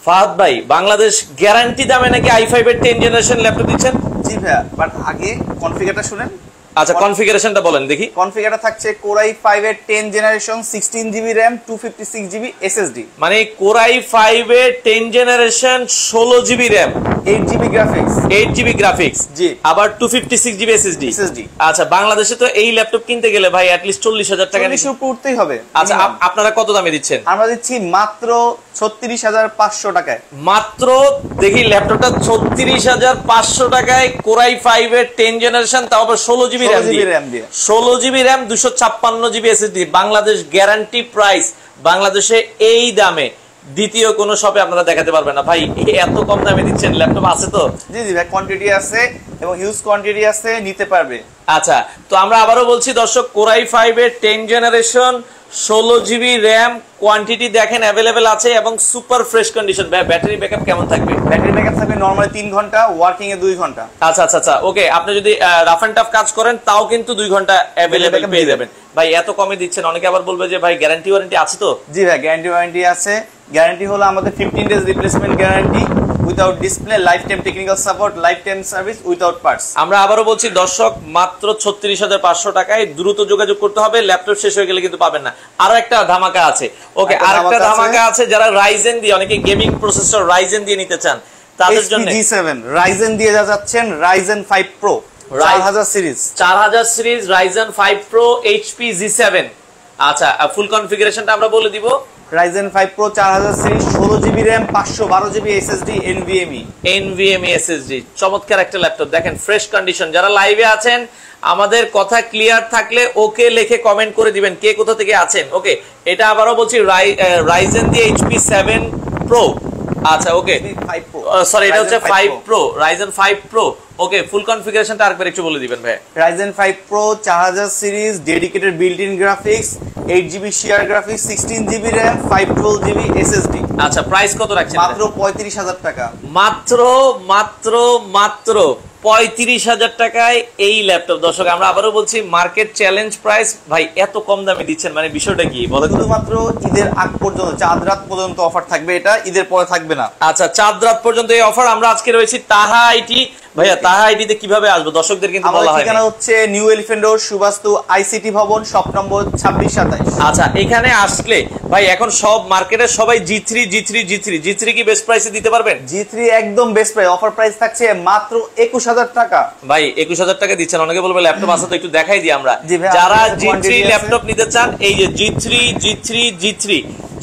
ফাহাদ ভাই, বাংলাদেশ গ্যারান্টি দামে নাকি i5 এর 10 জেনারেশন ল্যাপটপ দিচ্ছেন? জি ভাইয়া, বাট আগে কনফিগারটা শুনেন। আচ্ছা, কনফিগারেশনটা বলেন দেখি। কনফিগারটা থাকছে Core i5 এর 10 generation 16GB RAM 256GB SSD। মানে Core i5 এর 10 generation 16GB RAM 8GB graphics 8GB graphics, জি, আবার 256GB SSD। আচ্ছা, বাংলাদেশে তো এই ল্যাপটপ কিনতে গেলে ভাই অ্যাট লিস্ট 40,000 টাকা নিচে পড়তেই হবে। আচ্ছা, আপনারা কত দামে দিচ্ছেন? আমরা দিচ্ছি মাত্র 36,500 টাকায়। মাত্র দেখি ল্যাপটপটা 36,500 টাকায় Core i5 এর 10 জেনারেশন, তাও আবার 16GB RAM দিয়ে 16GB RAM 256GB SSD। Bangladesh guarantee price, বাংলাদেশে এই দামে দ্বিতীয় কোন শপে আপনারা দেখাতে পারবেন না ভাই। এত কম দামে দিচ্ছেন, ল্যাপটপ আছে তো? জি জি ভাই, কোয়ান্টিটি আছে এবং হিউজ কোয়ান্টিটি আছে, নিতে পারবে। আচ্ছা, তো আমরা আবারও বলছি দর্শক, Core i5 এর 10 জেনারেশন 16GB RAM, কোয়ান্টিটি দেখেন অ্যাভেলেবেল আছে এবং super fresh condition. Battery backup কেমন থাকবে? ব্যাটারি ব্যাকআপ থাকবে নরমালি 3 ঘন্টা, ওয়ার্কিং এ 2 ঘন্টা। আচ্ছা আচ্ছা আচ্ছা, ওকে। আপনি যদি রাফ এন্ড টাফ কাজ করেন তাও কিন্তু 2 ঘন্টা অ্যাভেলেবেল পেয়ে যাবেন। ভাই এত কমে দিচ্ছেন, অনেকে আবার বলবে যে ভাই গ্যারান্টি ওয়ারেন্টি আছে তো? জি ভাই, গ্যারান্টি ওয়ারেন্টি আছে। গ্যারান্টি হলো আমাদের 15 days replacement guarantee without display, life time technical support, lifetime service without parts. আমরা আবারও বলছি দর্শক, মাত্র 36,500 টাকায় দ্রুত যোগাযোগ করতে হবে, ল্যাপটপ শেষ হয়ে গেলে কিন্তু পাবেন না। আরো একটা ধামাকা আছে, ওকে, আরেকটা ধামাকা আছে। যারা রাইজেন দিয়ে, অনেকে গেমিং প্রসেসর রাইজেন দিয়ে নিতে চান তাদের জন্য G7 রাইজেন দিয়ে যাচ্ছেন Ryzen 5 Pro 4000 series 4000 series Ryzen 5 Pro HP G7। আচ্ছা, ফুল কনফিগারেশনটা আমরা বলে দিব। Ryzen 5 Pro 4000 series 16GB RAM 512GB SSD NVMe SSD। চমৎকার একটা ল্যাপটপ, দেখেন ফ্রেশ কন্ডিশন। যারা লাইভে আছেন আমাদের কথা ক্লিয়ার থাকলে ওকে লিখে কমেন্ট করে দিবেন কে কোথা থেকে আছেন। ওকে, এটা আবারও বলছি Ryzen দিয়ে HP 7 Pro। আচ্ছা, ওকে, সরি, এটা হচ্ছে 5 Pro, Ryzen 5 Pro। ওকে, ফুল কনফিগারেশনটা আরেকবার একটু বলে দিবেন ভাই। Ryzen 5 Pro 4000 series, dedicated built in graphics, 8GB share graphics, 16GB RAM 512GB SSD। আচ্ছা, প্রাইস কত রাখছেন? মাত্র 35,000 টাকা। মাত্র মাত্র মাত্র 35,000 টাকায় এই ল্যাপটপ। দর্শক, আমরা আবারও বলছি মার্কেট চ্যালেঞ্জ প্রাইস। ভাই এত কম দামে দিচ্ছেন, মানে বিষয়টা কি বলেন? শুধুমাত্র ঈদের আগ পর্যন্ত, চাঁদ রাত পর্যন্ত অফার থাকবে, এটা ঈদের পরে থাকবে না। আচ্ছা, চাঁদ রাত পর্যন্ত এই অফার। আমরা আজকে রয়েছি তাহা আইটি। ভাইয়া, তাহা আইটিতে কিভাবে আসবো? দর্শকদের কিন্তু বলা হয়। ঠিকানা হচ্ছে new elephant road, Suvastu ICT ভবন, শপ নম্বর 2627। আচ্ছা, এখানে আসলে ভাই এখন সব মার্কেটে সবাই G3 কি বেস্ট প্রাইসে দিতে পারবেন? G3 একদম বেস্ট প্রাইস, অফার প্রাইস থাকছে মাত্র 21,000 টাকা। ভাই 21,000 টাকা দিচ্ছেন। অনেকে বলবে ল্যাপটপ আছে তো একটু দেখাই দিই আমরা। যারা G3 ল্যাপটপ নিতে চান, এই যে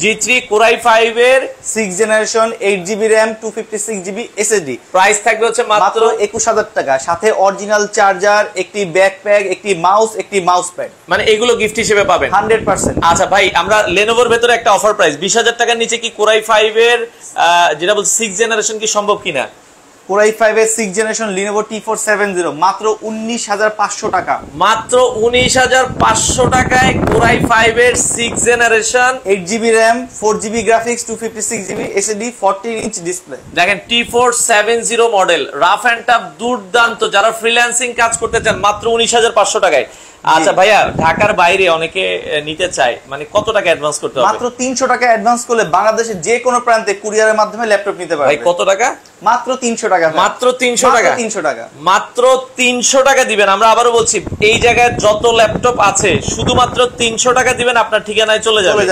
G3 Core i5 এর 6 generation 8GB RAM 256GB SSD, price থাকবে হচ্ছে মাত্র 21,000 টাকা, সাথে অরিজিনাল চার্জার, একটি ব্যাকপ্যাক, একটি মাউস, একটি মাউস প্যাড, মানে এগুলো গিফট হিসেবে পাবেন 100%। আচ্ছা ভাই, আমরা Lenovoর ভেতরে একটা অফার প্রাইস 20,000 টাকার নিচে কি Core i5 এর যেটা বলছে 6 জেনারেশন কি সম্ভব কিনা? Core i5 এর 6 জেনারেশন Lenovo T470 মাত্র 19,500 টাকা। মাত্র 19,500 টাকায় Core i5 এর 6 generation, 8GB RAM 4GB graphics 256GB SSD 14 inch display. দেখেন T470 model, rough and tough দুর্দান্ত। যারা ফ্রিল্যান্সিং কাজ করতে চান মাত্র 19,500 টাকায়। আচ্ছা ভাইয়া, ঢাকার বাইরে অনেকে নিতে চায়, মানে কত টাকা অ্যাডভান্স করতে হবে? মাত্র 300 টাকা অ্যাডভান্স করলে বাংলাদেশের যে কোনো প্রান্তে কুরিয়ারের মাধ্যমে ল্যাপটপ নিতে পারবে। ভাই কত টাকা? মাত্র 300 টাকা। মাত্র 300 টাকা। 300 টাকা, মাত্র 300 টাকা দিবেন। আমরা আবারও বলছি, এই জায়গায় যত ল্যাপটপ আছে শুধুমাত্র 300 টাকা দিবেন, আপনার ঠিকানায় চলে যাবে।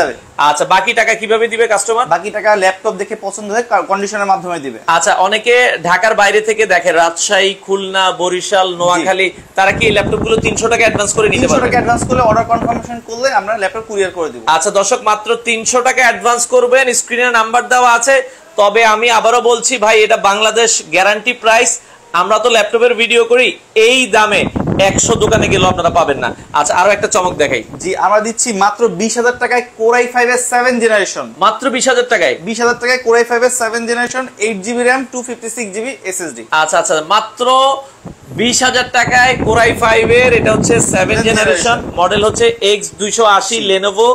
আচ্ছা, বাকি টাকা কিভাবে দিবে কাস্টমার? বাকি টাকা ল্যাপটপ দেখে পছন্দ হয় কন্ডিশনের মাধ্যমে দিবে। আচ্ছা, অনেকে ঢাকার বাইরে থেকে দেখে, রাজশাহী, খুলনা, বরিশাল, নোয়াখালী, তারা কি এই ল্যাপটপগুলো 300 টাকা অ্যাডভান্স করে নিতে পারবে? 300 টাকা অ্যাডভান্স করলে অর্ডার কনফার্মেশন করলে আমরা ল্যাপটপ কুরিয়ার করে দেব। আচ্ছা দর্শক, মাত্র 300 টাকা অ্যাডভান্স করবেন, স্ক্রিনে নাম্বার দেওয়া আছে। তবে আমি আবারও বলছি ভাই, এটা বাংলাদেশ গ্যারান্টি প্রাইস। আমরা তো ল্যাপটপের ভিডিও করি, এই দামে 100 দোকানে গেলেও আপনারা পাবেন না। আচ্ছা, আরো একটা চমক দেখাই। জি, আমরা দিচ্ছি মাত্র 20,000 টাকায় Core i5 এর 7 জেনারেশন। মাত্র 20,000 টাকায়? 20,000 টাকায় Core i5 এর 7 generation 8GB RAM 256GB SSD। আচ্ছা আচ্ছা, মাত্র 20,000 টাকায় Core i5 এর, এটা হচ্ছে 7 জেনারেশন, মডেল হচ্ছে X280 Lenovo,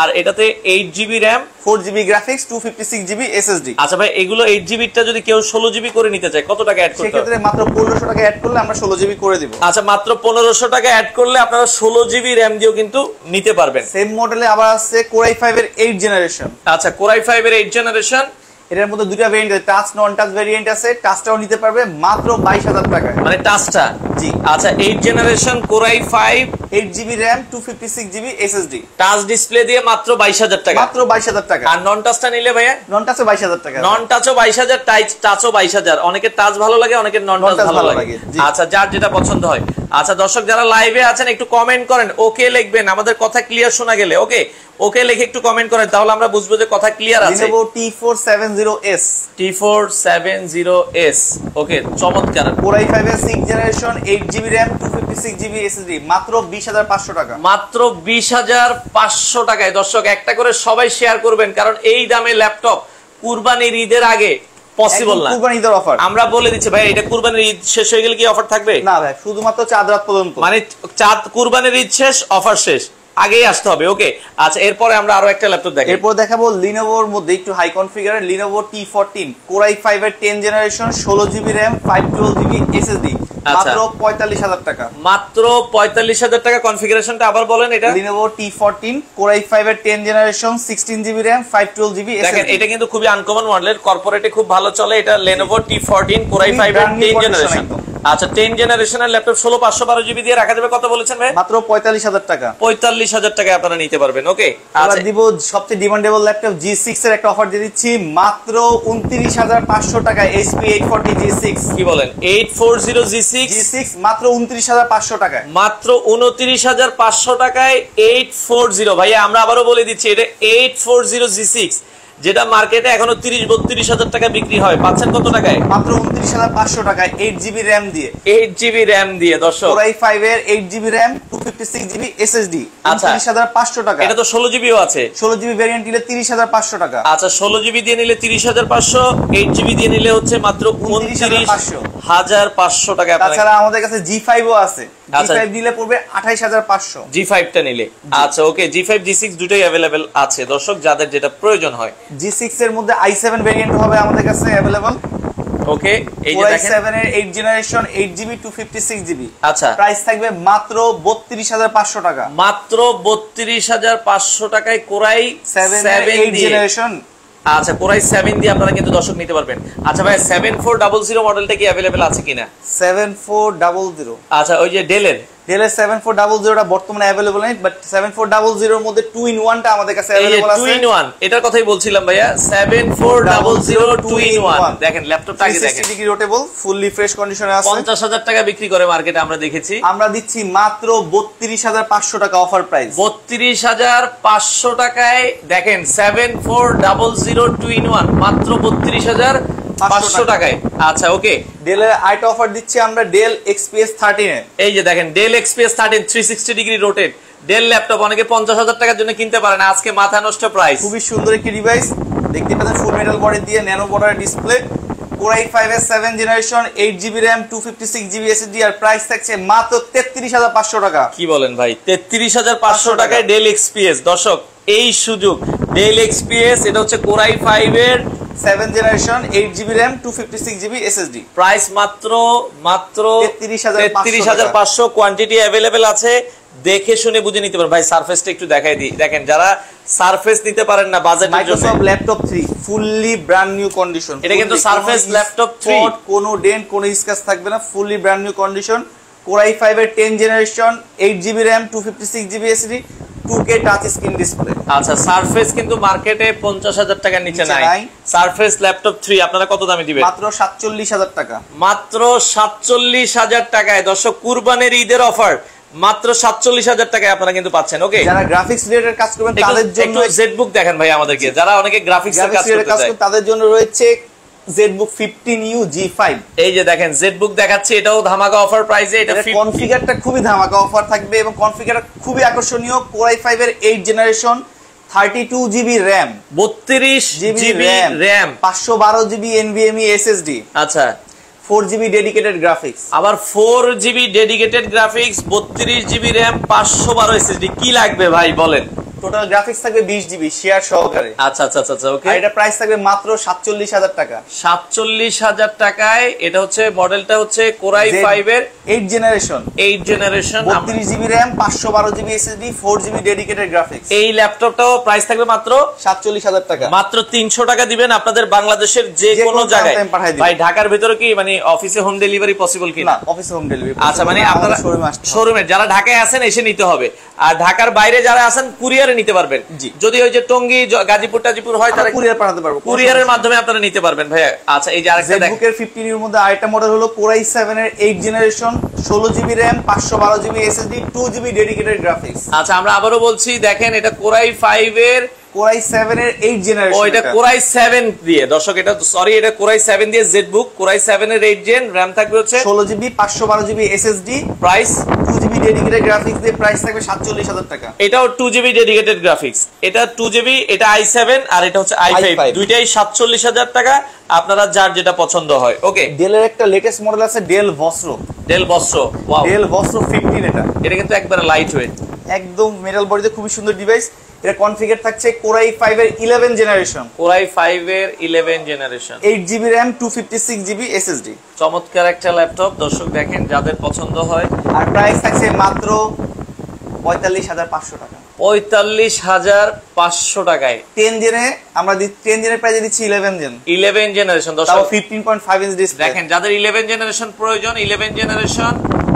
আর এটাতে 8GB RAM 4GB graphics 256GB SSD। আচ্ছা ভাই, এগুলো 8GB টা যদি কেউ 16GB করে নিতে চায় কত টাকা অ্যাড করতে হবে? সেক্ষেত্রে মাত্র 1500 টাকা অ্যাড করলে আমরা 16GB করে দেব। আচ্ছা, মাত্র 1500 টাকা অ্যাড করলে আপনারা 16GB RAM দিয়েও কিন্তু নিতে পারবেন। সেম মডেলে আবার আছে Core i5 এর 8 জেনারেশন। আচ্ছা, Core i5 এর 8 জেনারেশন এটার মধ্যে দুটো ভেরিয়েন্ট আছে, টাচ নন টাচ ভেরিয়েন্ট আছে। টাচটাও নিতে পারবে মাত্র 22,000 টাকায়। মানে টাচটা? জি। আচ্ছা 8 generation Core i5 8GB RAM 256GB SSD, touch display দিয়ে মাত্র 22,000 টাকা। মাত্র 22,000 টাকা। আর নন টাচটা নিলে ভাইয়া? নন টাচও 22,000 টাকা। নন টাচও 22,000, টাচও 22,000। অনেকের টাচ ভালো লাগে, অনেকের নন টাচ ভালো লাগে। আচ্ছা যার যেটা পছন্দ হয়। আচ্ছা দর্শক যারা লাইভে আছেন একটু কমেন্ট করেন, ওকে লিখবেন, আমাদের কথা ক্লিয়ার শোনা গেলে। ওকে ওকে লিখে একটু কমেন্ট করেন, তাহলে আমরা বুঝবো যে কথা ক্লিয়ার আছে। Lenovo T470S, T470S, ওকে চমৎকার। Core i5 এর 6 generation 8GB RAM 256GB SSD, মাত্র 20,500 টাকা। মাত্র 20,500 টাকায়। দর্শক একটা করে সবাই শেয়ার করবেন, কারণ এই দামে ল্যাপটপ কুরবানির ঈদের আগে পসিবল না। কুরবানির ঈদের অফার আমরা বলে দিচ্ছি ভাই, এটা কুরবানির ঈদ শেষ হয়ে গেলে কি অফার থাকবে? না ভাই, শুধুমাত্র চাঁদ রাত পর্যন্ত। মানে চাঁদ কুরবানির ঈদ শেষ, অফার শেষ, আগেই আসতে হবে। ওকে আচ্ছা এরপরে আমরা আরো একটা ল্যাপটপ দেখাই। এরপর দেখাবো Lenovoর মধ্যে একটু high কনফিগারের Lenovo T14 Core i5 এর 10 generation 16GB RAM 512GB SSD, মাত্র 45,000 টাকা। মাত্র 45,000 টাকা। কনফিগারেশনটা আবার বলেন। এটা Lenovo T14 Core i5 এর 10 generation 16GB RAM 512GB SSD। দেখেন এটা কিন্তু খুবই আনকমন মডেলের, কর্পোরেটে খুব ভালো চলে। এটা Lenovo T14 Core i5 এর 10 জেনারেশন। আচ্ছা 10 জেনারেশনের ল্যাপটপ 16,512GB দিয়ে রাখা যাবে। কত বলেছেন ভাই? মাত্র 45,000 টাকা। 45,000 টাকায় আপনারা নিতে পারবেন। ওকে আচ্ছা দিব সবচেয়ে ডিমান্ডেবল ল্যাপটপ G6 এর একটা অফার দিয়ে দিচ্ছি, মাত্র 29,500 টাকায় HP 840 G6। কি বলেন? 840 G6 মাত্র 29,500 টাকায়। মাত্র 29,500 টাকায় 840। ভাইয়া আমরা আবারও বলে দিচ্ছি, এটা 840 G6, যেটা মার্কেটে এখনো 30-32,000 টাকা বিক্রি হয়, পাচ্ছেন কত টাকায়? মাত্র 29,500 টাকায় 8GB RAM দিয়ে। 8GB RAM দিয়ে দর্শক। Core i5 এর 8GB RAM 256GB SSD, 29,500 টাকা। এটা তো 16GBও আছে। 16GB ভেরিয়েন্ট নিলে 30,500 টাকা। আচ্ছা 16GB দিয়ে নিলে 30,500, 8GB দিয়ে নিলে হচ্ছে মাত্র 29,500 টাকা। তাছাড়া আমাদের কাছে G5 ও আছে, G5 দিলে পড়বে 28,500 G5 টা নিলে। আচ্ছা ওকে G5 G6 দুটোই अवेलेबल আছে দর্শক, যাদের যেটা প্রয়োজন হয়। G6 এর মধ্যে i7 ভেরিয়েন্ট হবে আমাদের কাছে अवेलेबल। ওকে এই যে দেখেন i7 এর 8 জেনারেশন 8GB 256GB। আচ্ছা প্রাইস থাকবে মাত্র 32,500 টাকা। মাত্র 32,500 টাকায় Core i7 8 জেনারেশন। আচ্ছা Core i7 দিয়ে আপনারা কিন্তু দর্শক নিতে পারবেন। আচ্ছা ভাই 7400 মডেলটা কি अवेलेबल আছে কিনা? 7400। আচ্ছা ওই যে ডেলের 7400 টা বর্তমানে अवेलेबल নেই, বাট 7400 এর মধ্যে 2 in 1 টা আমাদের কাছে अवेलेबल আছে। 2 in 1 এটার কথাই বলছিলাম ভাইয়া, 7400 2 in 1। দেখেন ল্যাপটপটা আগে দেখেন, 360 ডিগ্রি রোটেবল, ফুললি ফ্রেশ কন্ডিশনে আছে। 50,000 টাকা বিক্রি করে মার্কেটে, আমরা দেখেছি। আমরা দিচ্ছি মাত্র 32,500 টাকা অফার প্রাইস। 32,500 টাকায় দেখেন 7400 2 in 1 মাত্র 32,500 টাকায়। আচ্ছা ওকে ডেলের আইটা অফার দিচ্ছি আমরা, ডেল XPS 13 এ। এই যে দেখেন Dell XPS 13 360 degree rotate Dell laptop, অনেকে 50,000 টাকার জন্য কিনতে পারেন, আজকে মাথা নষ্ট প্রাইস। খুবই সুন্দর একটি ডিভাইস, দেখতে পাচ্ছেন ফুল মেটাল বডি দিয়ে nano border display. Core i5 এর 7 generation 8GB RAM 256GB SSD, আর প্রাইস থাকছে মাত্র 33,500 টাকা। কি বলেন ভাই? 33,500 টাকায় ডেল XPS। দর্শক এই সুযোগ, ডেল XPS এটা হচ্ছে Core i5 এর 7 generation 8GB RAM 256GB SSD, price মাত্র 33,500। কোয়ান্টিটি अवेलेबल আছে, দেখে শুনে বুঝে নিতে পারেন। ভাই সারফেসটা একটু দেখাই দিই। দেখেন যারা সারফেস নিতে পারেন না বাজেটের জন্য, Microsoft laptop 3 fully brand new condition. এটা কিন্তু সারফেস ল্যাপটপ 3, কোনো ডেন্ট কোনো স্ক্র্যাচ থাকবে না, fully brand new condition. Core i5 এর 10 generation 8GB RAM 256GB SSD, 2K touch screen display. আচ্ছা সারফেস কিন্তু মার্কেটে 50,000 টাকার নিচে নাই। সারফেস ল্যাপটপ 3 আপনারা কত দামে দিবেন? মাত্র 47,000 টাকা। মাত্র 47,000 টাকায় দর্শক, কুরবানির ঈদের অফার মাত্র 47,000 টাকায় আপনারা কিন্তু পাচ্ছেন। ওকে যারা গ্রাফিক্স রিলেটেড কাজ করবেন তাদের জন্য জেটবুক দেখেন ভাই আমাদেরকে, যারা অনেকে গ্রাফিক্সের কাজ করতে চায় তাদের জন্য রয়েছে জেটবুক 15U G5। এই যে দেখেন জেটবুক দেখাচ্ছি, এটাও ধামাকা অফার প্রাইসে। এটা কনফিগারটা খুবই ধামাকা অফার থাকবে এবং কনফিগারটা খুবই আকর্ষণীয়। Core i5 এর 8 generation 32GB RAM 32GB RAM 512GB NVMe SSD, আচ্ছা 4GB ডেডিকেটেড গ্রাফিক্স, আবার 4GB dedicated graphics, 32GB RAM 512 SSD। কি লাগবে ভাই বলেন? টোটাল গ্রাফিক্স থাকবে 20 জিবি শেয়ার সহকারে। আচ্ছা আচ্ছা আচ্ছা ওকে, আর এটা প্রাইস থাকবে মাত্র 47,000 টাকা। 47,000 টাকায়। এটা হচ্ছে মডেলটা হচ্ছে কোরাই 5 এর 8 generation 32 GB RAM 512 GB SSD 4 GB dedicated graphics. এই ল্যাপটপটাও প্রাইস থাকবে মাত্র 47,000 টাকা। মাত্র 300 টাকা দিবেন আপনাদের বাংলাদেশের যে কোনো জায়গায়। ভাই ঢাকার ভিতরে কি মানে অফিসে হোম ডেলিভারি পসিবল কি না? অফিসে হোম ডেলিভারি। আচ্ছা, মানে আপনারা শোরুমে যারা ঢাকায় আছেন এসে নিতে হবে, আর ঢাকার বাইরে যারা আছেন কুরিয়ারে নিতে পারবেন। যদি ওই যে টঙ্গী গাজীপুর টাজীপুর হয় তারা কুরিয়ার পাঠাতে পারবো, কুরিয়ারের মাধ্যমে আপনারা নিতে পারবেন ভাইয়া। আচ্ছা, এই যে আরেকটা দেখেন ZBook এর 15 এর মধ্যে আরেকটা মডেল হলো কোরাই 7 এর 8 generation 16 GB RAM 512 GB SSD 2 GB dedicated graphics. আচ্ছা, আমরা আবারও বলছি দেখেন এটা কোরাই 5 এর কোরাই 7 এর 8 জেনারেশন। ও এটা কোরাই 7 দিয়ে দর্শক, এটা সরি এটা কোরাই 7 দিয়ে ZBook কোরাই 7 এর 8 জেন, র‍্যাম থাকবে হচ্ছে 16 GB 512 GB SSD, price 2 GB dedicated graphics দিয়ে প্রাইস থাকবে 47,000 টাকা। এটাও 2 জিবি ডেডিকেটেড গ্রাফিক্স, এটা 2 জিবি, এটা i7 আর এটা হচ্ছে i5, দুইটাই 47,000 টাকা। আপনারা যার যেটা পছন্দ হয়। ওকে, ডেলের একটা লেটেস্ট মডেল আছে Dell Vostro. Wow, Dell Vostro 15 এটা কিন্তু একবারে লাইট ওয়েট, একদম মেটাল বডিতে খুবই সুন্দর ডিভাইস। এটা কনফিগার থাকছে কোরাই 5 এর 11 জেনারেশন। কোরাই 5 এর 11 generation 8 GB RAM 256 GB SSD. চমৎকার একটা ল্যাপটপ দর্শক, দেখেন যাদের পছন্দ হয়। আর প্রাইস থাকছে মাত্র 45,500 টাকা। 45,500 টাকায় 10 জেনে আমরা 10 জেনের প্রাইসে দিচ্ছি 11 জেনারেশন তাও দর্শক। 15.5 ইঞ্চ ডিসপ্লে। দেখেন যাদের 11 জেনারেশন প্রয়োজন, 11 জেনারেশন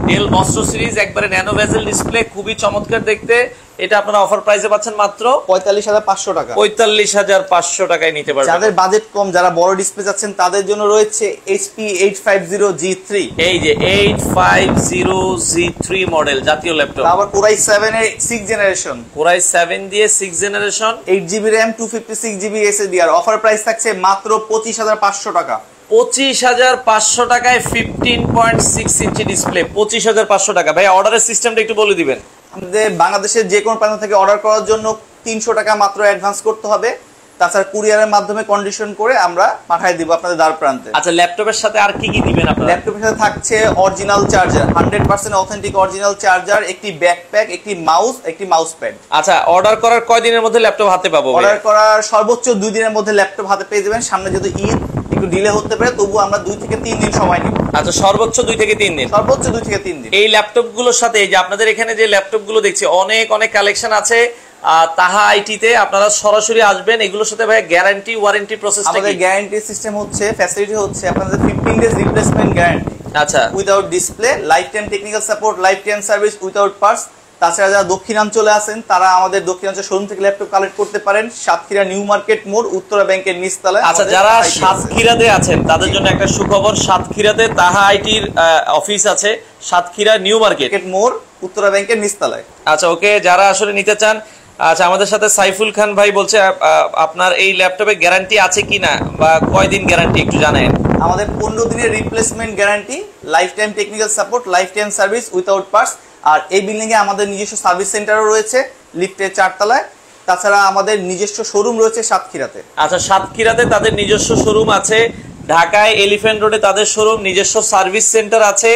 ডেল ভস্ট্রো সিরিজ, একবারে ন্যানো বেজেল ডিসপ্লে, খুবই চমৎকার দেখতে। এটা আপনারা অফার প্রাইসে পাচ্ছেন মাত্র 45,500 টাকা। 45,500 টাকায় নিতে পারবেন। যাদের বাজেট কম, যারা বড় ডিসপ্লে চাচ্ছেন তাদের জন্য রয়েছে HP 850G3। এই যে 850G3 মডেল জাতীয় ল্যাপটপ, আবার কোরাই 7 এর 6 জেনারেশন, কোরাই 7 দিয়ে 6 generation 8 GB RAM 256 GB SSD. আর অফার প্রাইস থাকছে মাত্র 25,500 টাকা। 25,500 টাকায় 15.6 ইঞ্চি ডিসপ্লে, 25,500 টাকা। ভাই অর্ডারের সিস্টেমটা একটু বলে দিবেন। আমাদের বাংলাদেশের যে কোনো প্রান্ত থেকে অর্ডার করার জন্য 300 টাকা মাত্র অ্যাডভান্স করতে হবে। তাছাড়া কুরিয়ারের মাধ্যমে কন্ডিশন করে আমরা পাঠিয়ে দিব আপনাদের দ্বার প্রান্তে। আচ্ছা, ল্যাপটপের সাথে আর কি কি দিবেন আপনারা? ল্যাপটপের সাথে থাকছে original charger, 100% authentic original charger, একটি ব্যাকপ্যাক, একটি মাউস, একটি মাউস প্যাড। আচ্ছা, অর্ডার করার কয় দিনের মধ্যে ল্যাপটপ হাতে পাবো? অর্ডার করার সর্বোচ্চ 2 দিনের মধ্যে ল্যাপটপ হাতে পেয়ে যাবেন। সামনে যদি ঈদ একটু ডিলে হতে পারে, তবু আমরা 2 থেকে 3 দিন সময় নিব। আচ্ছা, সর্বোচ্চ 2 থেকে 3 দিন। সর্বোচ্চ 2 থেকে 3 দিন। এই ল্যাপটপ গুলোর সাথে এই যে আপনাদের এখানে যে ল্যাপটপ গুলো দেখছি অনেক কালেকশন আছে। তাহা আইটিতে আপনারা সরাসরি আসবেন। এগুলোর সাথে ভাই গ্যারান্টি ওয়ারেন্টি প্রসেসটা কি? আমাদের গ্যারান্টি সিস্টেম হচ্ছে, ফ্যাসিলিটি হচ্ছে আপনাদের 15 ডেজ রিপ্লেসমেন্ট গ্যারান্টি। আচ্ছা, without display, life time technical support, lifetime service without parts. তাছাড়া যারা দক্ষিণাঞ্চলে আছেন তারা আমাদের দক্ষিণাঞ্চল শোরুম থেকে ল্যাপটপ কালেক্ট করতে পারেন, সাতক্ষীরা নিউ মার্কেট মোড়, উত্তরা ব্যাংকের নিচতলায়। আচ্ছা, যারা সাতক্ষীরাতে আছেন তাদের জন্য একটা সুখবর, সাতক্ষীরাতে তাহা আইটির অফিস আছে, সাতক্ষীরা নিউ মার্কেট মোড়, উত্তরা ব্যাংকের নিচতলায়। আচ্ছা, ওকে, যারা আসলে নিতে চান। আচ্ছা, আমাদের সাথে সাইফুল খান ভাই বলছে আপনার এই ল্যাপটপে গ্যারান্টি আছে কিনা বা কয়দিন গ্যারান্টি একটু জানেন? আমাদের 15 দিনের replacement guarantee, lifetime technical support, lifetime service without parts. আর এই বিল্ডিং এ আমাদের নিজস্ব সার্ভিস সেন্টারও রয়েছে লিফটের 4 তলায়। তাছাড়া আমাদের নিজস্ব শোরুম রয়েছে সাতক্ষীরাতে। আচ্ছা, সাতক্ষীরাতে তাদের নিজস্ব শোরুম আছে, ঢাকায় এলিফ্যান্ট রোডে তাদের শোরুম, নিজস্ব সার্ভিস সেন্টার আছে।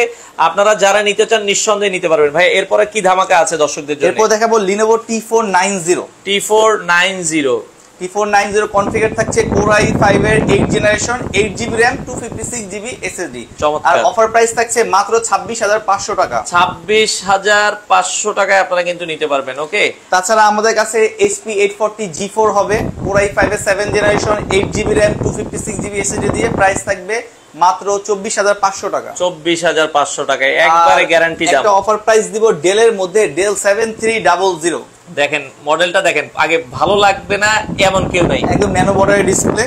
আপনারা যারা নিতে চান নিঃসন্দেহে নিতে পারবেন। ভাই এরপরে কি ধামাকা আছে দর্শকদের জন্য? এরপর দেখাবো Lenovo T490। T490 কনফিগার থাকছে কোরাই 5 এর 8 generation 8 GB RAM 256 GB SSD. আর অফার প্রাইস থাকছে মাত্র 26,500 টাকা। 26,500 টাকায় আপনারা কিন্তু নিতে পারবেন। ওকে, তাছাড়া আমাদের কাছে HP 840G4 হবে, কোরাই 5 এর 7 generation 8 GB RAM 256 GB SSD দিয়ে প্রাইস থাকবে মাত্র 24,500 টাকা। 24,500 টাকায় একবারে গ্যারান্টি দাম। একটা অফার প্রাইস দিব ডেলের মধ্যে, ডেল 7300। দেখেন মডেলটা দেখেন, আগে ভালো লাগবে না এমন কেউ নাই। একদম ন্যানো বর্ডারের display,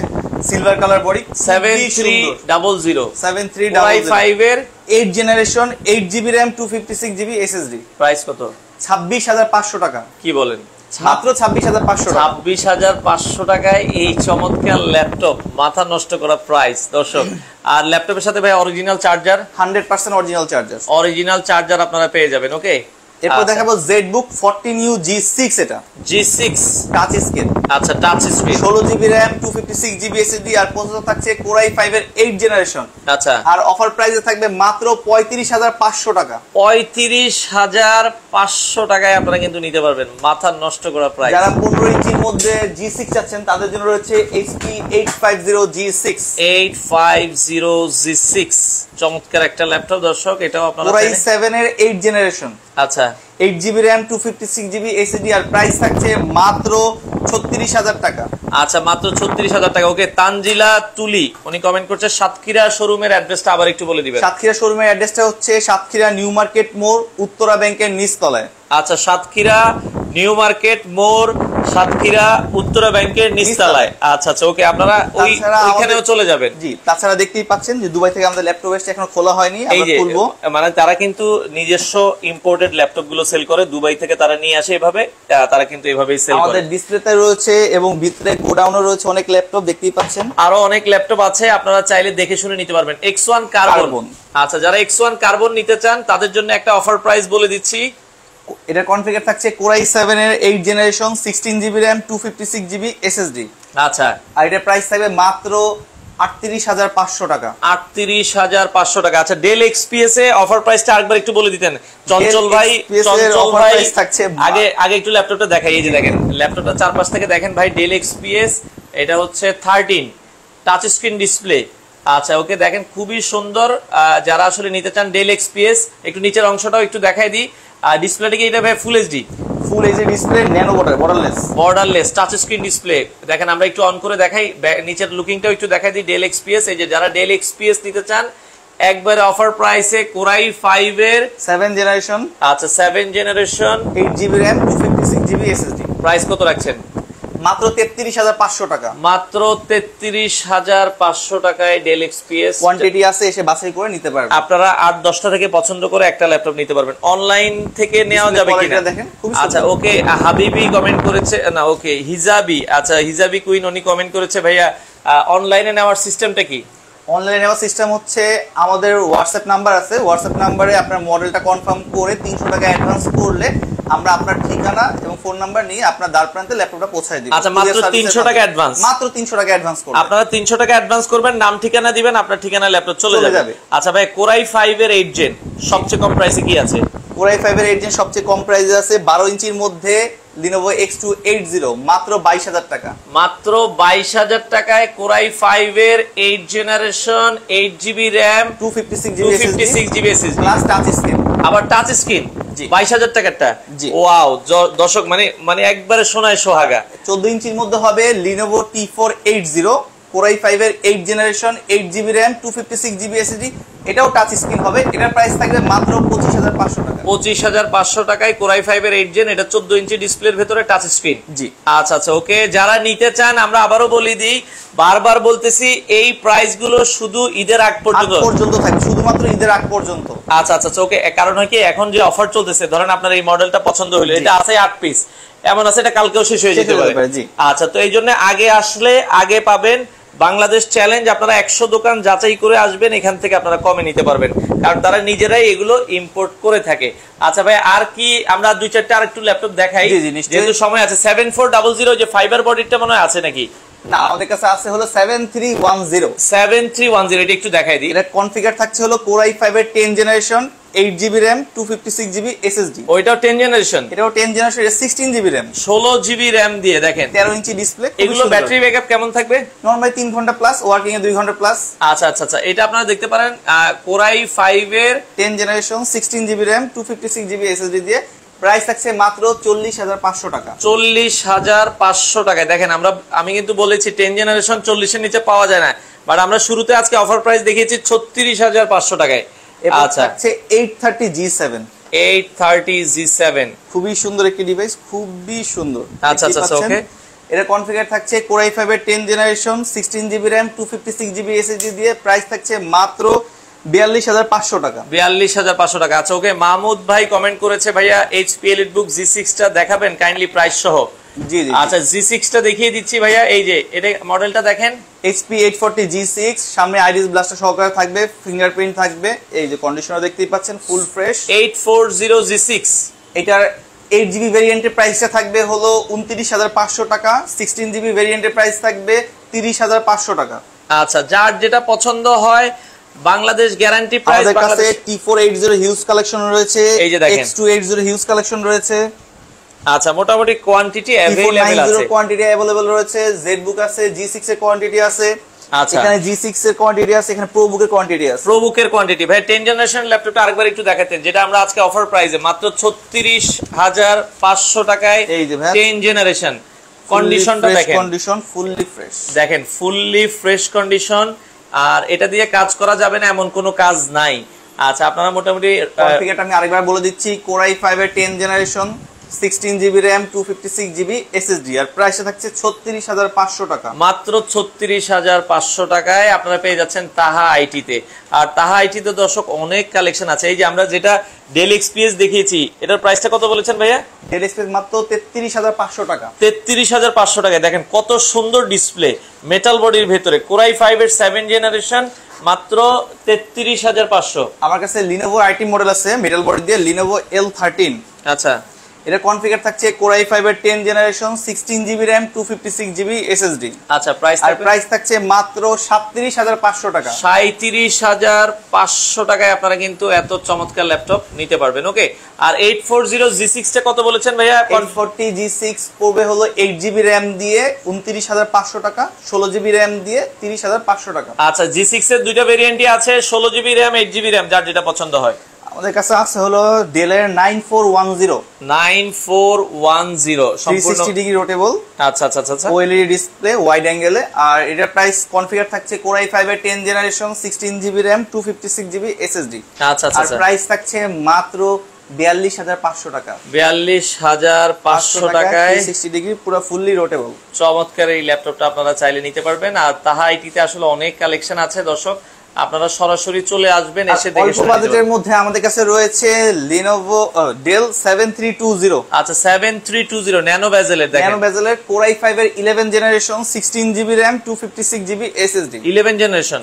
silver colour body, 7300 core i 5 এর 8 generation 8 GB RAM 256 GB SSD. Price কত? 26,500 টাকা। কি বলেন? মাত্র 26,500 টাকা। 26,500 টাকায় এই চমৎকার ল্যাপটপ, মাথা নষ্ট করা প্রাইস দর্শক। আর ল্যাপটপের সাথে ভাই original charger, 100% original charger, original charger আপনারা পেয়ে যাবেন। ওকে, এরপর দেখাবো ZBook 14U G6। এটা G6 টাচ স্ক্রিন। আচ্ছা, touch screen, 16 GB RAM 256 GB SSD. আর প্রসেসর থাকছে কোরাই 5 এর 8 জেনারেশন। আচ্ছা, আর অফার প্রাইসে থাকবে মাত্র 35,500 টাকা। 35,500 500 টাকায় আপনারা কিন্তু নিতে পারবেন, মাথা নষ্ট করা প্রাইস। যারা 15 ইঞ্চির মধ্যে G6 চাচ্ছেন তাদের জন্য রয়েছে HP 850 G6 850 G6 চমৎকার একটা ল্যাপটপ দর্শক, এটাও আপনারা Core i7 এর 8 জেনারেশন। আচ্ছা 8GB RAM 256GB SSD আর প্রাইস থাকছে মাত্র 36000 টাকা। আচ্ছা মাত্র 36000 টাকা। ওকে তানজিলা তুলি উনি কমেন্ট করছে সাতক্ষীরা শোরুমের অ্যাড্রেসটা আবার একটু বলে দিবেন। সাতক্ষীরা শোরুমের অ্যাড্রেসটা হচ্ছে সাতক্ষীরা নিউ মার্কেট মোড় উত্তরা ব্যাংকের নিচতলায়। আচ্ছা সাতক্ষীরা নিউ মার্কেট মোড় সাতক্ষীরা উত্তরা ব্যাংকের নিচতলায়। আচ্ছা আচ্ছা ওকে আপনারা ওইখানেও চলে যাবেন। জি তাছাড়া দেখতেই পাচ্ছেন যে দুবাই থেকে আমাদের ল্যাপটপ এসে এখনো খোলা হয়নি, আমরা খুলবো। মানে তারা কিন্তু নিজস্ব ইম্পোর্টেড ল্যাপটপ গুলো সেল করে, দুবাই থেকে তারা নিয়ে আসে, এভাবে তারা কিন্তু এভাবেই সেল করে। আমাদের ডিসপ্লেতে রয়েছে এবং ভিতরে গোডাউনে রয়েছে অনেক ল্যাপটপ দেখতেই পাচ্ছেন, আরো অনেক ল্যাপটপ আছে, আপনারা চাইলে দেখে শুনে নিতে পারবেন। X1 carbon. আচ্ছা যারা X1 কার্বন নিতে চান তাদের জন্য একটা অফার প্রাইস বলে দিচ্ছি। এটা কনফিগার থাকছে Core i7 এর 8 generation 16GB RAM 256GB SSD। আচ্ছা আর এটা প্রাইস থাকবে মাত্র 38500 টাকা। 38500 টাকা। আচ্ছা ডেল এক্সপিএস এ অফার প্রাইসটা আরেকবার একটু বলে দিতেন চঞ্চল ভাই। চঞ্চল ভাই আগে একটু ল্যাপটপটা দেখাই। এই যে দেখেন ল্যাপটপটা চারপাশ থেকে দেখেন ভাই, ডেল এক্সপিএস, এটা হচ্ছে 13 টাচ স্ক্রিন ডিসপ্লে। আচ্ছা ওকে দেখেন খুবই সুন্দর। যারা আসলে নিতে চান ডেল এক্সপিএস, একটু নিচের অংশটাও একটু দেখাই দিই। ডিসপ্লেটা কি এটা ভাই full HD? Full HD display, nano borderless touch screen display. দেখেন আমরা একটু অন করে দেখাই, নিচের লুকিংটাও একটু দেখাই দিই। ডেল এক্সপিএস, এই যে যারা ডেল এক্সপিএস নিতে চান একবারে অফার প্রাইসে Core i5 এর 7 জেনারেশন। আচ্ছা 7 generation 8GB RAM 256GB SSD। Price কত রাখছেন? মাত্র 33500 টাকা। মাত্র 33500 টাকায় ডেল এক্সপিএস। কোয়ান্টিটি আছে, এসে বাছাই করে নিতে পারবেন। আপনারা 8-10টা থেকে পছন্দ করে একটা ল্যাপটপ নিতে পারবেন। অনলাইন থেকে নেওয়া যাবে কিনা দেখেন। আচ্ছা ওকে হাবিবি কমেন্ট করেছে, না ওকে হিজাবি। আচ্ছা হিজাবি কুইন উনি কমেন্ট করেছে ভাইয়া অনলাইনে নেওয়ার সিস্টেমটা কি? অনলাইনে নেওয়ার সিস্টেম হচ্ছে আমাদের হোয়াটসঅ্যাপ নাম্বার আছে, হোয়াটসঅ্যাপ নাম্বারে আপনার মডেলটা কনফার্ম করে 300 টাকা অ্যাডভান্স করলে আমরা আপনার ঠিকানা এবং ফোন নাম্বার নিয়ে আপনার দ্বার প্রান্তে ল্যাপটপটা পৌঁছায় দিব। আচ্ছা মাত্র 300 টাকা অ্যাডভান্স। মাত্র 300 টাকা অ্যাডভান্স করবেন। আপনারা 300 টাকা অ্যাডভান্স করবেন, নাম ঠিকানা দিবেন, আপনার ঠিকানায় ল্যাপটপ চলে যাবে। আচ্ছা ভাই Core i5 এর 8 জেন সবচেয়ে কম প্রাইসে কি আছে? Core i5 এর 8 জেন সবচেয়ে কম প্রাইসে আছে 12 ইঞ্চির মধ্যে Lenovo X280 মাত্র 22000 টাকা। মাত্র 22000 টাকায় Core i5 এর 8 generation 8GB RAM 256GB SSD plus touch screen. আবার টাচ স্ক্রিন 22000 টাকারটা। ওয়াও দর্শক মানে একবারে সোনায় সোহাগা। 14 ইঞ্চির মধ্যে হবে Lenovo T480 Core i5 এর 8 generation 8GB RAM 256GB SSD, এটাও টাচ স্ক্রিন হবে। এটার প্রাইস থাকবে মাত্র 25500 টাকা। 25500 টাকায় Core i5 এর 8 জেন, এটা 14 ইঞ্চি ডিসপ্লের ভিতরে টাচ স্ক্রিন। জি আচ্ছা আচ্ছা ওকে যারা নিতে চান আমরা আবারও বলি দিই, বারবার বলতেছি এই প্রাইস গুলো শুধু ঈদের আগ পর্যন্ত থাকবে, শুধুমাত্র ঈদের আগ পর্যন্ত। আচ্ছা আচ্ছা ওকে কারণ হয় কি এখন যে অফার চলতেছে, ধরেন আপনার এই মডেলটা পছন্দ হলো, এটা আছে 8 পিস, এমন আছে এটা কালকেও শেষ হয়ে যেতে পারে। আচ্ছা তো এই জন্য আগে আসলে আগে পাবেন। বাংলাদেশ চ্যালেঞ্জ, আপনারা 100 দোকান যাচাই করে আসবেন, এখান থেকে আপনারা কমে নিতে পারবেন, কারণ তারা নিজেরাই এগুলো ইম্পোর্ট করে থাকে। আচ্ছা ভাই আর কি আমরা 2-4টা আরেকটু ল্যাপটপ দেখাই যেহেতু সময় আছে। 7400 যে ফাইবার বডিটা মনে হয় আছে নাকি? না আমাদের কাছে আছে হলো 7310 এটা একটু দেখাই দিই। এটা কনফিগার থাকছে হলো Core i5 এর 10 generation 8GB RAM 256GB SSD। ওইটাও 10 জেনারেশন, এটাও 10 জেনারেশন, এটা 16GB RAM 16GB RAM দিয়ে দেখেন 13 ইঞ্চি ডিসপ্লে। এগুলো ব্যাটারি ব্যাকআপ কেমন থাকবে? নরমালি 3 ঘন্টা প্লাস, ওয়ার্কিং এ 2 ঘন্টা প্লাস। আচ্ছা আচ্ছা আচ্ছা এটা আপনারা দেখতে পারেন Core i5 এর 10 generation 16GB RAM 256GB SSD দিয়ে প্রাইস থাকছে মাত্র 40500 টাকা। 40500 টাকায় দেখেন আমি কিন্তু বলেছি 10 জেনারেশন 40 এর নিচে পাওয়া যায় না, বাট আমরা শুরুতে আজকে অফার প্রাইস দেখিয়েছি 36500 টাকায়। আচ্ছা থাকছে 830G7 খুবই সুন্দর একটি ডিভাইস, খুবই সুন্দর। আচ্ছা আচ্ছা ওকে এটা কনফিগার থাকছে Core i5 এর 10 generation 16GB RAM 256GB SSD দিয়ে প্রাইস থাকছে মাত্র 42500 টাকা। 42500 টাকা। আচ্ছা ওকে মাহমুদ ভাই কমেন্ট করেছে ভাইয়া HP EliteBook G6 টা দেখাবেন কাইন্ডলি প্রাইস সহ। জি জি আচ্ছা G6 টা দেখিয়ে দিচ্ছি ভাইয়া, এই যে এটা মডেলটা দেখেন HP 840 G6, সামনে আইরিস ব্লাস্টার সহকারে থাকবে, ফিঙ্গারপ্রিন্ট থাকবে, এই যে কন্ডিশনার দেখতেই পাচ্ছেন ফুল ফ্রেশ। 840 G6 এটার 8GB ভেরিয়েন্টের প্রাইসটা থাকবে হলো 29500 টাকা, 16GB ভেরিয়েন্টের প্রাইস থাকবে 30500 টাকা। আচ্ছা যার যেটা পছন্দ হয় বাংলাদেশ গ্যারান্টি প্রাইস। আমাদের কাছে T480 হিউজ কালেকশন রয়েছে, এই যে দেখেন X280 হিউজ কালেকশন রয়েছে। আচ্ছা, মোটামুটি কোয়ান্টিটি अवेलेबल আছে, কোয়ান্টিটি अवेलेबल রয়েছে। জেডবুক আছে, G6 এর কোয়ান্টিটি আছে। আচ্ছা, এখানে G6 এর কোয়ান্টিটি আছে, এখানে প্রোবুকের কোয়ান্টিটি আছে। প্রোবুকের কোয়ান্টিটি ভাই 10 জেনারেশন ল্যাপটপটা আরেকবার একটু দেখাতেন, যেটা আমরা আজকে অফার প্রাইসে মাত্র 36500 টাকায়। এই যে ভাই 10 জেনারেশন কন্ডিশনটা দেখেন, কন্ডিশন ফুললি ফ্রেশ, দেখেন ফুললি ফ্রেশ কন্ডিশন। আর এটা দিয়ে কাজ করা যাবে না এমন কোনো কাজ নাই। আচ্ছা, আপনারা মোটামুটি কনফিগারটা আমি আরেকবার বলে দিচ্ছি। Core i5 এর 10 generation, 16GB RAM, 256GB SSD, আর প্রাইসে থাকছে 36500 টাকা, মাত্র 36500 টাকায় আপনারা পেয়ে যাচ্ছেন তাহা আইটিতে। আর তাহা আইটিতে দর্শক অনেক কালেকশন আছে। এই যে আমরা যেটা ডেল এক্সপিএস দেখিয়েছি, এটার প্রাইসটা কত বলেছেন ভাইয়া? ডেল এক্সপিএস মাত্র 33500 টাকা। 33500 টাকায় দেখেন কত সুন্দর ডিসপ্লে, মেটাল বডির ভেতরে Core i5 এর 7 জেনারেশন, মাত্র 33500। আমার কাছে Lenovo IT মডেল আছে মেটাল বডি দিয়ে, Lenovo L13। আচ্ছা, এটা কনফিগার থাকছে Core i5 এর 10 generation, 16GB RAM, 256GB SSD। আচ্ছা, প্রাইস আর প্রাইস থাকছে মাত্র 37500 টাকা। 37500 টাকায় আপনারা কিন্তু এত চমৎকার ল্যাপটপ নিতে পারবেন। ওকে, আর 840 G6 টা কত বলেছেন ভাইয়া? 840 G6 পড়বে হলো 8GB RAM দিয়ে 29500 টাকা, 16GB RAM দিয়ে 30500 টাকা। আচ্ছা, G6 এর দুইটা ভেরিয়েন্টই আছে, 16GB RAM, 8GB RAM, যার যেটা পছন্দ হয়। আমাদের কাছে আছে হলো ডেলের 9410 সম্পূর্ণ 360 ডিগ্রি রোটেবল। আচ্ছা আচ্ছা আচ্ছা, OLED ডিসপ্লে ওয়াইড অ্যাঙ্গেলে। আর এটার প্রাইস কনফিগার থাকছে Core i5 এর 10 generation, 16GB RAM, 256GB SSD। আচ্ছা আচ্ছা, আর প্রাইস থাকছে মাত্র 42500 টাকা। 42500 টাকায় 360 ডিগ্রি পুরো ফুললি রোটেবল চমৎকার এই ল্যাপটপটা আপনারা চাইলে নিতে পারবেন। আর তাহা আইটিতে আসলে অনেক কালেকশন আছে দর্শক, আপনারা সরাসরি চলে আসবেন, এসে দেখে অল্প বাজেটের মধ্যে আমাদের কাছে রয়েছে Lenovo Dell 7320। আচ্ছা, 7320 ন্যানো বেজেলের, দেখেন ন্যানো বেজেলের Core i5 এর 11 generation, 16GB RAM, 256GB SSD। 11 generation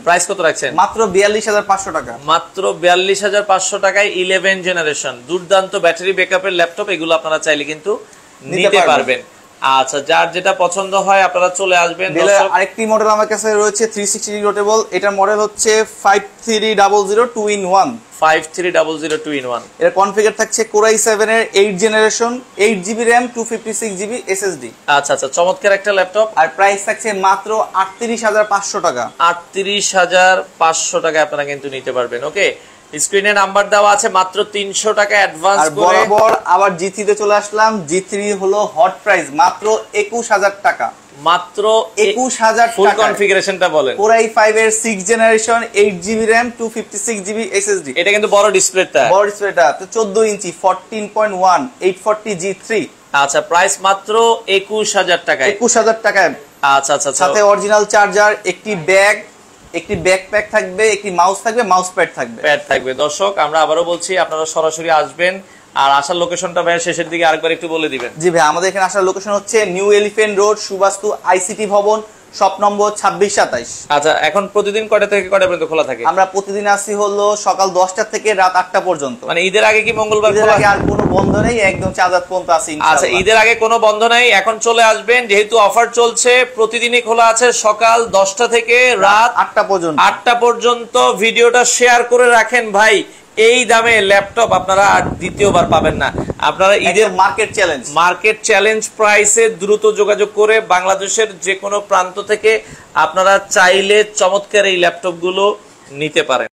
price কত রাখছেন? মাত্র 42500 টাকা। মাত্র 42500 টাকায় 11 জেনারেশন, দুর্দান্ত ব্যাটারি ব্যাকআপের ল্যাপটপ। এগুলো আপনারা চাইলে কিন্তু নিতে পারবেন। আচ্ছা, যার যেটা পছন্দ হয় আপনারা চলে আসবেন। আরেকটি মডেল আমার কাছে রয়েছে 360 ডিগ্রি রোটেবল। এটার মডেল হচ্ছে 5300 2-in-1। 5300 2-in-1। এর কনফিগার থাকছে Core i7 এর 8 generation, 8GB RAM, 256GB SSD। আচ্ছা আচ্ছা, চমৎকার একটা ল্যাপটপ। আর প্রাইস থাকছে মাত্র 38500 টাকা। 38500 টাকায় আপনারা কিন্তু নিতে পারবেন। ওকে, স্ক্রিনে নাম্বার দেওয়া আছে, মাত্র 300 টাকা অ্যাডভান্স করে। বরাবর আবার G3 তে চলে আসলাম। G3 হলো হট প্রাইস মাত্র 21000 টাকা। মাত্র 21000 টাকা। ফুল কনফিগারেশনটা বলেন। Core i5 এর 6 generation, 8GB RAM, 256GB SSD। এটা কিন্তু বড় ডিসপ্লেটা, বড় ডিসপ্লেটা 14 ইঞ্চি, 14.1, 840 G3। আচ্ছা, প্রাইস মাত্র 21000 টাকায়। 21000 টাকায়। আচ্ছা আচ্ছা, সাথে অরিজিনাল চার্জার, একটি ব্যাগ, একটি ব্যাকপ্যাক থাকবে, একটি মাউস থাকবে, মাউস প্যাড থাকবে। দর্শক, আমরা আবারও বলছি, আপনারা সরাসরি আসবেন। আর আসার লোকেশনটা ভাই শেষের দিকে আরেকবার একটু বলে দিবেন। জি ভাই, আমাদের এখানে আসার লোকেশন হচ্ছে new elephant road, Suvastu ICT ভবন, শপ নম্বর 2627। আচ্ছা, এখন প্রতিদিন কয়টা থেকে কয়টা পর্যন্ত খোলা থাকে? আমরা প্রতিদিন আসি হলো সকাল 10টা থেকে রাত 8টা পর্যন্ত। মানে ঈদের আগে কি মঙ্গলবার ঈদের খোলা? আগে আর কোনো বন্ধ নেই, একদম চাঁদাত পর্যন্ত আসি। আচ্ছা, ঈদের আগে কোনো বন্ধ নাই, এখন চলে আসবেন। যেহেতু অফার চলছে, প্রতিদিনই খোলা আছে সকাল 10টা থেকে রাত 8টা পর্যন্ত। ভিডিওটা শেয়ার করে রাখেন ভাই, এই দামে ল্যাপটপ আপনারা আর দ্বিতীয়বার পাবেন না। আপনারা ঈদের মার্কেট চ্যালেঞ্জ প্রাইসে দ্রুত যোগাযোগ করে বাংলাদেশের যে কোনো প্রান্ত থেকে আপনারা চাইলে চমৎকার এই ল্যাপটপগুলো নিতে পারেন।